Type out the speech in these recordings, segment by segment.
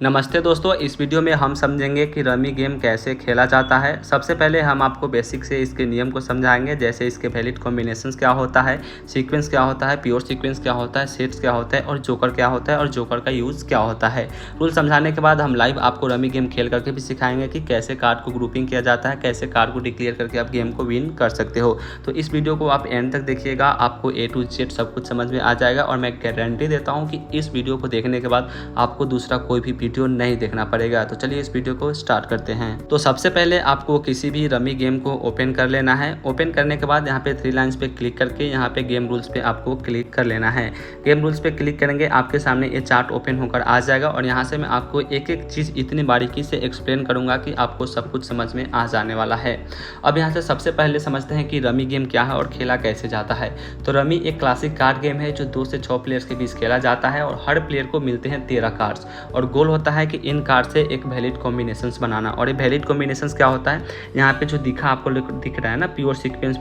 नमस्ते दोस्तों, इस वीडियो में हम समझेंगे कि रमी गेम कैसे खेला जाता है। सबसे पहले हम आपको बेसिक से इसके नियम को समझाएंगे, जैसे इसके वैलिड कॉम्बिनेशंस क्या होता है, सीक्वेंस क्या होता है, प्योर सीक्वेंस क्या होता है, सेट्स क्या होता है और जोकर क्या होता है और जोकर का यूज़ क्या होता है। रूल समझाने के बाद हम लाइव आपको रमी गेम खेल करके भी सिखाएंगे कि कैसे कार्ड को ग्रुपिंग किया जाता है, कैसे कार्ड को डिक्लेयर करके आप गेम को विन कर सकते हो। तो इस वीडियो को आप एंड तक देखिएगा, आपको A to Z सब कुछ समझ में आ जाएगा और मैं गारंटी देता हूँ कि इस वीडियो को देखने के बाद आपको दूसरा कोई भी वीडियो नहीं देखना पड़ेगा। तो चलिए इस वीडियो को स्टार्ट करते हैं। तो सबसे पहले आपको किसी भी रमी गेम को ओपन कर लेना है। ओपन करने के बाद यहाँ पे 3 लाइन्स पे क्लिक करके यहाँ पे गेम रूल्स पे आपको क्लिक कर लेना है। गेम रूल्स पे क्लिक करेंगे, आपके सामने ये चार्ट ओपन होकर आ जाएगा और यहाँ से मैं आपको एक एक चीज़ इतनी बारीकी से एक्सप्लेन करूँगा कि आपको सब कुछ समझ में आ जाने वाला है। अब यहाँ से सबसे पहले समझते हैं कि रमी गेम क्या है और खेला कैसे जाता है। तो रमी एक क्लासिक कार्ड गेम है जो 2 से 6 प्लेयर्स के बीच खेला जाता है और हर प्लेयर को मिलते हैं 13 कार्ड्स और गोल होता है कि इन कार्ड से एक वैलिड कॉम्बिनेशंस बनाना। और ये वैलिड कॉम्बिनेशंस क्या होता है, यहाँ पे जो दिखा आपको दिख रहा है ना, प्योर सीक्वेंस,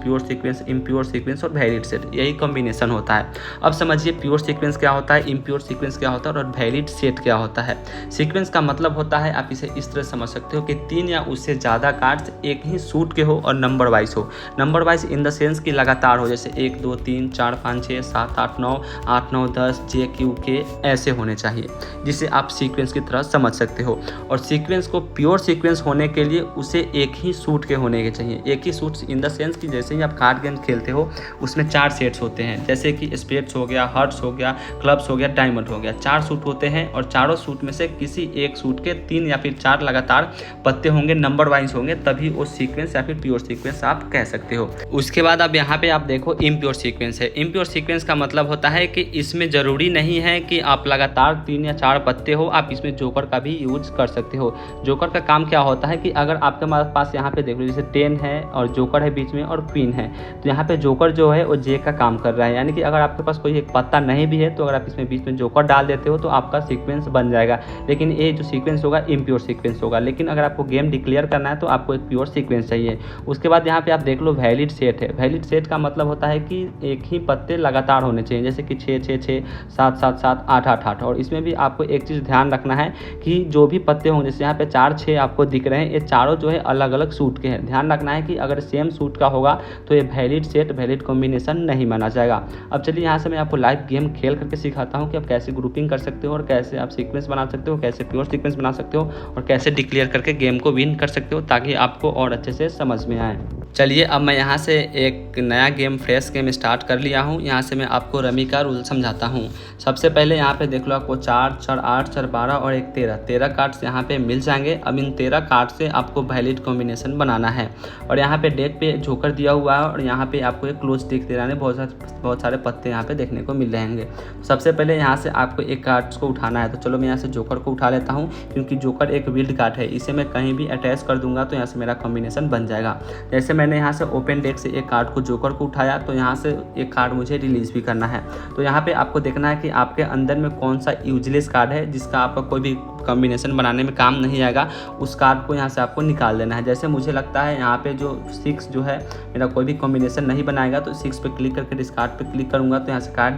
इम्प्योर सीक्वेंस और वैलिड सेट, यही कॉम्बिनेशन होता है। अब समझिए प्योर सीक्वेंस क्या होता है, इम्प्योर सीक्वेंस क्या होता है और वैलिड सेट क्या होता है। सीक्वेंस का मतलब होता है, आप इसे इस तरह समझ सकते हो कि 3 या उससे ज़्यादा कार्ड्स एक ही सूट के हो और नंबर वाइज हो। Number wise in the sense कि लगातार हो, जैसे 1 2 3 4 5 6 7 8 9 8 9 10 JQK ऐसे होने चाहिए, जिसे आप सीक्वेंस की तरह समझ सकते हो। और सीक्वेंस को प्योर सीक्वेंस होने के लिए उसे एक ही सूट के होने के चाहिए। एक ही सूट इन द सेंस कि जैसे ही आप कार्ड गेम खेलते हो उसमें 4 सेट्स होते हैं, जैसे कि स्पेड्स हो गया, हार्ट्स हो गया, क्लब्स हो गया, डायमंड हो गया। 4 सूट होते हैं और चारों सूट में से किसी एक सूट के 3 या फिर 4 लगातार पत्ते होंगे, नंबर वाइज होंगे, तभी वो सीक्वेंस या फिर प्योर सीक्वेंस आप कह सकते हो। उसके बाद अब यहाँ पे आप देखो इम्प्योर सीक्वेंस है। इम्प्योर सीक्वेंस का मतलब होता है कि इसमें ज़रूरी नहीं है कि आप लगातार 3 या 4 पत्ते हो, आप इसमें जोकर का भी यूज कर सकते हो। जोकर का काम क्या होता है कि अगर आपके पास यहाँ पे देख लो जैसे 10 है और जोकर है बीच में और क्वीन है, तो यहाँ पे जोकर जो है वो जे का काम कर रहा है। यानी कि अगर आपके पास कोई एक पत्ता नहीं भी है तो अगर आप इसमें बीच में जोकर डाल देते हो तो आपका सीक्वेंस बन जाएगा। लेकिन ये जो सीक्वेंस होगा इम्प्योर सीक्वेंस होगा। लेकिन अगर आपको गेम डिक्लेयर करना है तो आपको एक प्योर सीक्वेंस चाहिए। उसके बाद यहाँ पे आप देख लो वैलिड सेट है। वैलिड सेट का मतलब होता है कि एक ही पत्ते लगातार होने चाहिए, जैसे कि 6 6 6 7 7 7 8 8 8। और इसमें भी आपको एक चीज़ ध्यान रखना है कि जो भी पत्ते होंगे, जैसे यहाँ पे 4 6 आपको दिख रहे हैं, ये चारों जो है अलग अलग सूट के हैं। ध्यान रखना है कि अगर सेम सूट का होगा तो ये वैलिड सेट वैलिड कॉम्बिनेशन नहीं माना जाएगा। अब चलिए यहाँ से मैं आपको लाइव गेम खेल करके सिखाता हूँ कि आप कैसे ग्रुपिंग कर सकते हो और कैसे आप सीक्वेंस बना सकते हो, कैसे प्योर सीक्वेंस बना सकते हो और कैसे डिक्लेयर करके गेम को विन कर सकते हो, ताकि आपको और अच्छे से समझ में आए। चलिए अब मैं यहाँ से एक नया गेम फ्रेश गेम स्टार्ट कर लिया हूँ। यहाँ से मैं आपको रमी का रूल समझाता हूँ। सबसे पहले यहाँ पे देख लो आपको 4 4 8 4 12 और एक 13 कार्ड्स यहाँ पे मिल जाएंगे। अब इन 13 कार्ड से आपको वैलिड कॉम्बिनेशन बनाना है। और यहाँ पे डेक पे जोकर दिया हुआ है और यहाँ पे आपको एक क्लोज टिक दे रहा है, बहुत सारे पत्ते यहाँ पे देखने को मिल रहेंगे। सबसे पहले यहाँ से आपको एक कार्ड्स को उठाना है। तो चलो मैं यहाँ से जोकर को उठा लेता हूँ, क्योंकि जोकर एक विल्ड कार्ड है, इसे मैं कहीं भी अटैच कर दूंगा तो यहाँ से मेरा कॉम्बिनेशन बन जाएगा। जैसे मैंने यहाँ से ओपन डेक से एक कार्ड को जोकर को उठाया तो यहाँ से एक कार्ड मुझे रिलीज भी करना है। तो यहाँ पे आपको देखना है कि आपके अंदर में कौन सा यूजलेस कार्ड है जिसका आपका कोई भी कॉम्बिनेशन बनाने में काम नहीं आएगा, उस कार्ड को यहाँ से आपको निकाल देना है। जैसे मुझे लगता है यहाँ पे जो 6 जो है मेरा कोई भी कॉम्बिनेशन नहीं बनाएगा, तो 6 पे क्लिक करके डिस्कार्ड पे क्लिक करूँगा तो यहाँ से कार्ड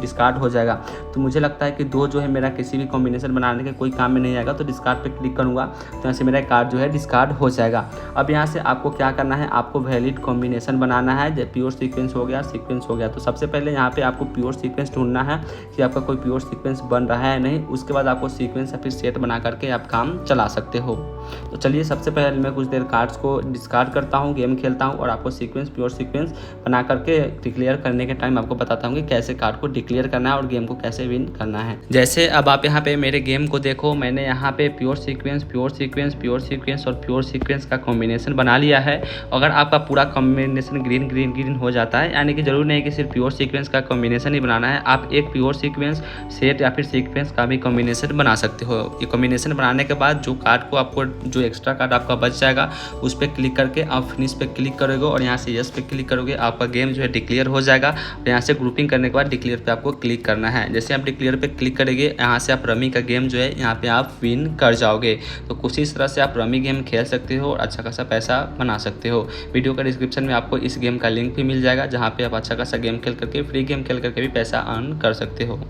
डिस्कार्ड हो जाएगा। तो मुझे लगता है कि 2 जो है मेरा किसी भी कॉम्बिनेशन बनाने के कोई काम में नहीं आएगा, तो डिस्कार्ड पे क्लिक करूँगा तो यहाँ से मेरा कार्ड जो है डिस्कार्ड हो जाएगा। अब यहाँ से आपको क्या करना है, आपको वैलिड कॉम्बिनेशन बनाना है। जब प्योर सीक्वेंस हो गया, तो सबसे पहले यहाँ पे आपको प्योर सीक्वेंस ढूंढना है कि आपका कोई प्योर सीक्वेंस बन रहा है नहीं। उसके बाद आपको सीक्वेंस या फिर सेट बना करके आप काम चला सकते हो। तो चलिए सबसे पहले मैं कुछ देर कार्ड्स को डिस्कार्ड करता हूँ, गेम खेलता हूँ और आपको सीक्वेंस प्योर सीक्वेंस बना करके डिक्लेयर करने के टाइम आपको बताता हूँ कि कैसे कार्ड को डिक्लेयर करना है और गेम को कैसे विन करना है। जैसे अब आप यहाँ पे मेरे गेम को देखो, मैंने यहाँ पे प्योर सीक्वेंस और प्योर सीक्वेंस का कॉम्बिनेशन बना लिया है। अगर आपका पूरा कॉम्बिनेशन ग्रीन हो जाता है, यानी कि जरूरी नहीं कि सिर्फ प्योर सीक्वेंस का कॉम्बिनेशन ही बनाना है, आप एक प्योर सीक्वेंस सेट या फिर सीक्वेंस का भी कॉम्बिनेशन बना सकते हो। ये कॉम्बिनेशन बनाने के बाद जो कार्ड को आपको जो एक्स्ट्रा कार्ड आपका बच जाएगा उस पर क्लिक करके आप फिनिश पे क्लिक करोगे और यहाँ से यस पे क्लिक करोगे, आपका गेम जो है डिक्लेयर हो जाएगा। और यहाँ से ग्रुपिंग करने के बाद डिक्लेयर पे आपको क्लिक करना है। जैसे आप डिक्लेयर पे क्लिक करेंगे, यहाँ से आप रमी का गेम जो है यहाँ पे आप विन कर जाओगे। तो कुछ इस तरह से आप रमी गेम खेल सकते हो और अच्छा खासा पैसा बना सकते हो। वीडियो का डिस्क्रिप्शन में आपको इस गेम का लिंक भी मिल जाएगा, जहाँ पे आप अच्छा खासा गेम खेल करके फ्री गेम खेल करके भी पैसा अर्न कर सकते हो।